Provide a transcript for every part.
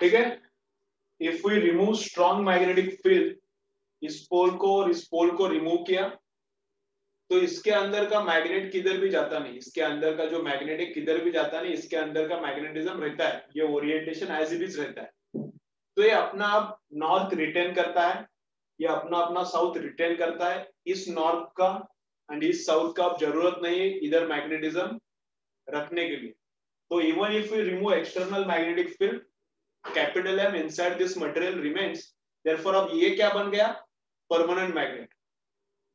ठीक है। If we remove strong magnetic field, इस पोल को और इस पोल को रिमूव किया, तो इसके अंदर का मैग्नेट किधर भी जाता नहीं, इसके अंदर का जो मैग्नेटिक किधर भी जाता नहीं, इसके अंदर का मैग्नेटिज्म रहता है, ये ओरिएंटेशन एज इट इज रहता है। तो ये अपना आप नॉर्थ रिटेन करता है, ये अपना अपना साउथ रिटेन करता है। इस नॉर्थ का एंड इस साउथ का अब जरूरत नहीं है इधर मैग्नेटिज्म रखने के लिए। तो even if we remove external magnetic field, capital M inside this material remains, therefore अब ये क्या बन गया, परमानेंट मैग्नेट।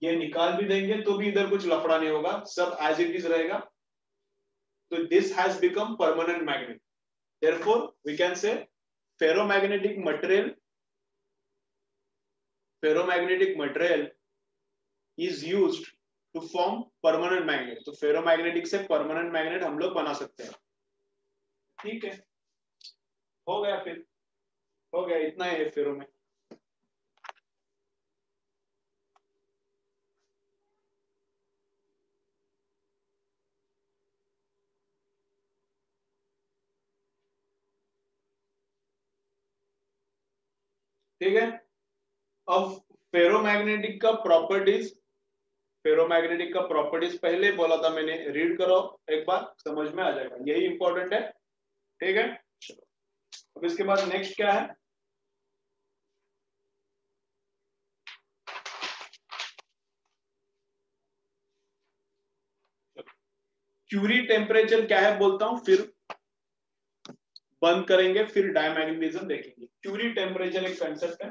ये निकाल भी देंगे तो भी इधर कुछ लफड़ा नहीं होगा, सब एज इट इज रहेगा। तो this has become permanent magnet, therefore we can say ferromagnetic material, ferromagnetic material is used to form permanent magnet. तो फेरोमैग्नेटिक से परमानेंट मैग्नेट हम लोग बना सकते हैं। ठीक है, हो गया, फिर हो गया, इतना है फेरो में। ठीक है, अब फेरोमैग्नेटिक का प्रॉपर्टीज, फेरोमैग्नेटिक का प्रॉपर्टीज पहले बोला था मैंने, रीड करो एक बार, समझ में आ जाएगा, यही इंपॉर्टेंट है। ठीक है, चलो अब इसके बाद नेक्स्ट क्या है, क्यूरी टेम्परेचर क्या है बोलता हूं, फिर बंद करेंगे, फिर डायमैग्नेटिज्म देखेंगे। क्यूरी टेम्परेचर एक कंसेप्ट है।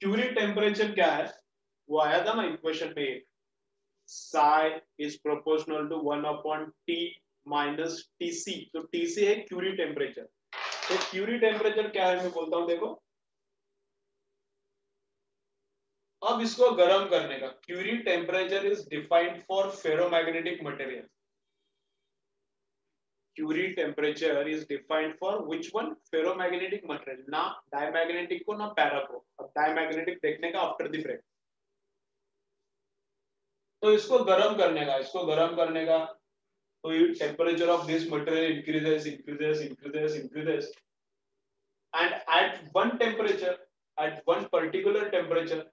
क्यूरी टेम्परेचर क्या है, वो आया था ना इक्वेशन में, एक psi is proportional to 1 upon T minus TC। तो TC है क्यूरी टेम्परेचर। तो क्यूरी टेम्परेचर क्या है मैं बोलता हूं, देखो अब इसको गर्म करने का, Curie temperature is defined for ferromagnetic material. Curie temperature is defined for which one, ferromagnetic material, ना डायमैग्नेटिक को ना पैरा को। अब डायमैग्नेटिक देखने का आफ्टर द ब्रेक। तो इसको गर्म करने का, इसको गर्म करने का, तो temperature of this material increases, and at one temperature, at one particular temperature,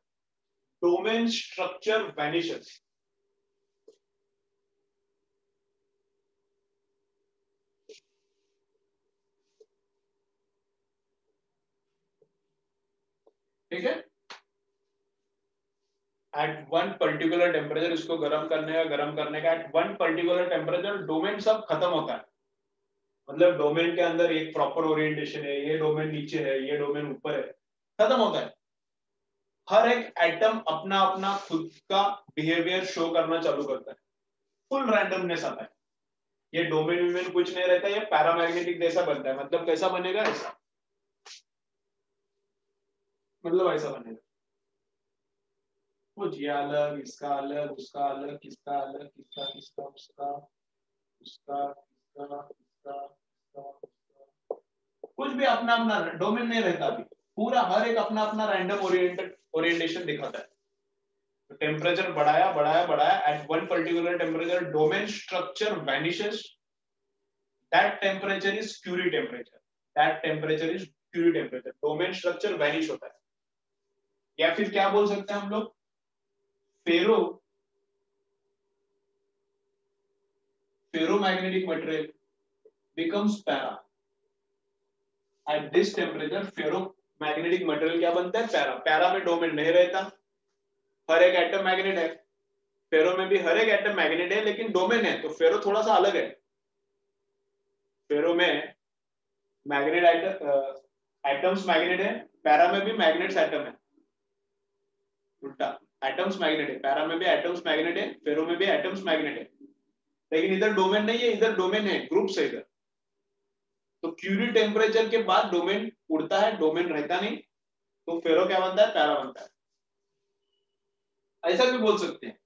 domain structure vanishes। ठीक है, at one particular temperature, इसको गर्म करने का at one particular temperature domain सब खत्म होता है। मतलब डोमेन के अंदर एक प्रॉपर ओरिएंटेशन है, ये डोमेन नीचे है, ये डोमेन ऊपर है, खत्म होता है। हर एक एटम अपना अपना खुद का बिहेवियर शो करना चालू करता है, फुल रैंडमनेस आता है। ये डोमेन विमेन कुछ नहीं रहता, ये पैरामैग्नेटिक जैसा बनता है। मतलब कैसा बनेगा, ऐसा, मतलब ऐसा बनेगा, कुछ ये अलग, इसका अलग, उसका अलग, किसका अलग, किसका किसका, उसका उसका, इसका इसका, इसका, कुछ भी अपना अपना डोमेन नहीं रहता अभी, पूरा हर एक अपना अपना रैंडम ओरिएंटेशन दिखाता है। तो टेम्परेचर बढ़ाया बढ़ाया बढ़ाया, at one particular temperature domain structure vanishes, that temperature is Curie temperature, that temperature is Curie temperature, domain structure vanish होता है। या फिर क्या बोल सकते हैं हम लोग, ferro ferromagnetic material becomes para at this temperature. Ferromagnetic material क्या बनता है, पैरा। पैरा में डोमेन नहीं रहता, हर एक एटम मैग्नेट है। फेरो में भी हर एक एटम मैग्नेट है, लेकिन डोमेन है, तो फेरो थोड़ा सा अलग है। फेरो में मैग्नेट एटम्स मैग्नेट है, पैरा में भी मैग्नेट्स एटम है, उल्टा, एटम्स मैग्नेट है, पैरा में भी एटम्स मैग्नेट है, फेरो में भी एटम्स मैग्नेट है, लेकिन इधर डोमेन नहीं है, इधर डोमेन है, ग्रुप्स है इधर। तो क्यूरी टेम्परेचर के बाद डोमेन उड़ता है, डोमेन रहता नहीं, तो फेरो क्या बनता है, पैरा बनता है। ऐसा भी बोल सकते हैं।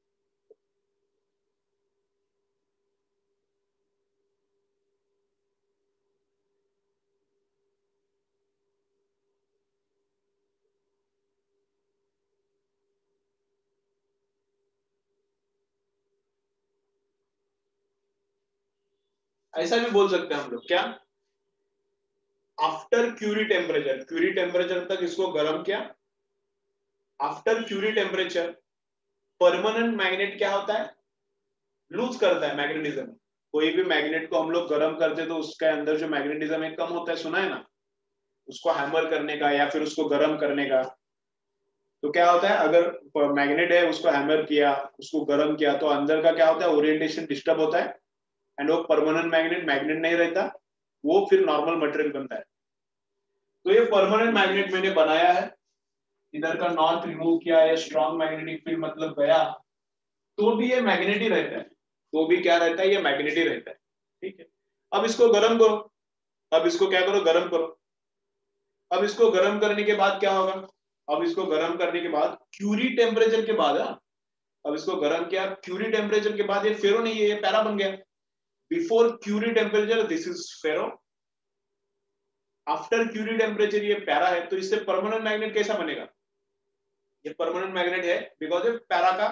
ऐसा भी बोल सकते हैं हम लोग, क्या? After Curie temperature, Curie temperature तक इसको गर्म किया, after Curie temperature permanent magnet क्या होता है? लूज करता है मैग्नेटिज्म। कोई भी मैग्नेट को हम लोग गर्म करते तो उसके अंदर जो मैग्नेटिज्म है कम होता है, सुना है ना? उसको हैमर करने का या फिर उसको गर्म करने का, तो क्या होता है, अगर मैग्नेट है उसको हैमर किया, उसको गर्म किया, तो अंदर का क्या होता है, ओरिएंटेशन डिस्टर्ब होता है, एंड वो परमानेंट मैग्नेट मैग्नेट नहीं रहता, वो फिर नॉर्मल मटेरियल बनता है। तो ये परमानेंट मैग्नेट मैंने बनाया है, इधर का नॉर्थ रिमूव किया है, स्ट्रॉन्ग मैग्नेटिक फील्ड मतलब गया, तो भी ये मैग्नेट ही रहता है, तो भी क्या रहता है, ये मैग्नेट ही रहता है। ठीक है, अब इसको गर्म करो, अब इसको क्या करो, गर्म करो। अब इसको गर्म करने के बाद क्या होगा, अब इसको गर्म करने के बाद क्यूरी टेम्परेचर के बाद, अब इसको गर्म किया, क्यूरी टेम्परेचर के बाद ये फेरो नहीं है, ये पैरा बन गया। Before Curie temperature this is ferro, after Curie temperature ये पैरा है, तो इससे परमानेंट मैग्नेट कैसा बनेगा? ये परमानेंट मैग्नेट है बिकॉज ये पैरा का,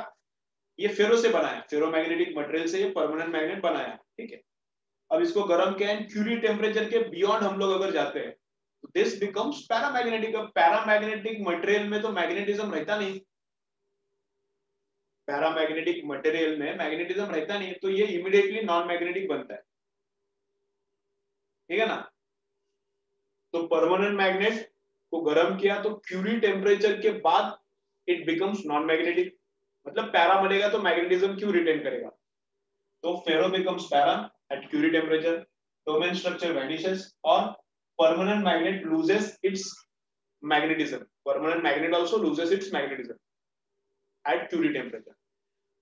ये फेरो से बनाया, फेरो मैग्नेटिक मटेरियल से ये परमानेंट मैग्नेट बनाया। ठीक है, अब इसको गर्म किया एंड क्यूरी टेम्परेचर के बियॉन्ड हम लोग अगर जाते हैं तो दिस बिकम्स पैरामैग्नेटिक। अब पैरामैग्नेटिक मटेरियल में तो मैग्नेटिज्म रहता नहीं, पैरामैग्नेटिक मटेरियल में मैग्नेटिज्म रहता नहीं, तो ये इमीडिएटली नॉन मैग्नेटिक बनता है। ठीक है ना? तो परमानेंट मैग्नेट को गर्म किया तो क्यूरी टेम्परेचर के बाद इट बिकम्स नॉन मैग्नेटिक, मतलब पैरा बनेगा तो मैग्नेटिज्म क्यों रिटेन करेगा, तो ferro becomes para at Curie temperature, domain structure vanishes और permanent magnet loses its magnetism, permanent magnet also loses its magnetism at curie temperature।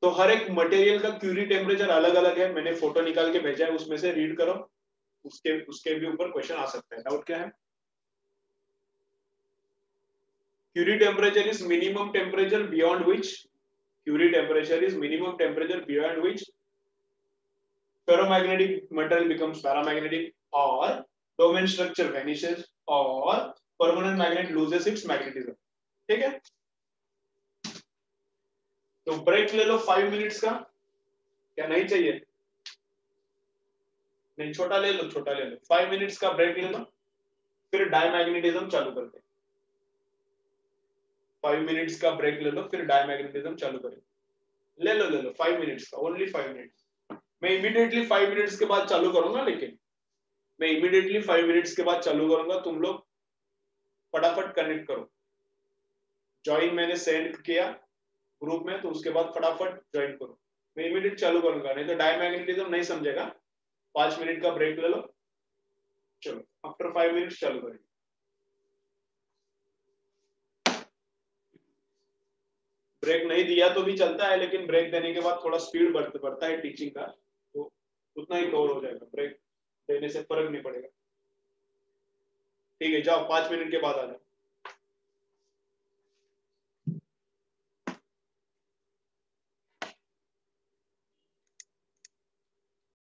तो हर एक मटेरियल का क्यूरी टेम्परेचर अलग अलग है, मैंने फोटो निकाल के भेजा है, उसमें से रीड करो, उसके उसके भी ऊपर क्वेश्चन आ सकता है। डाउट क्या है? Curie temperature is minimum temperature beyond which, Curie temperature is minimum temperature beyond which ferromagnetic material becomes paramagnetic or domain structure vanishes or permanent magnet loses its magnetism। ठीक है, तो ब्रेक ले लो 5 minutes का, क्या नहीं चाहिए? नहीं, छोटा ले लो, छोटा ले लो, 5 मिनट्स का ब्रेक ले लो, फिर डायमैग्नेटिज्म चालू करते हैं। 5 मिनट्स का ब्रेक ले लो, फिर डायमैग्नेटिज्म चालू करें। ले लो 5 मिनट्स का, ओनली 5 मिनट्स। मैं इमीडिएटली 5 मिनट्स के बाद चालू करूंगा, लेकिन मैं इमीडिएटली 5 मिनट्स के बाद चालू करूंगा, तुम लोग फटाफट कनेक्ट करो। ज्वाइन मैंने सेंड किया ग्रुप में, तो उसके बाद फटाफट ज्वाइन करो, मैं इमीडिएट चालू करूंगा, नहीं तो डायमैग्नेटिज्म नहीं समझेगा। 5 मिनट का ब्रेक ले लो, चलो आफ्टर 5 मिनट्स चालू करेंगे। ब्रेक नहीं दिया तो भी चलता है, लेकिन ब्रेक देने के बाद थोड़ा स्पीड बढ़ता है टीचिंग का, तो उतना ही कवर हो जाएगा, ब्रेक देने से फर्क नहीं पड़ेगा। ठीक है, जाओ 5 मिनट के बाद आ जाओ।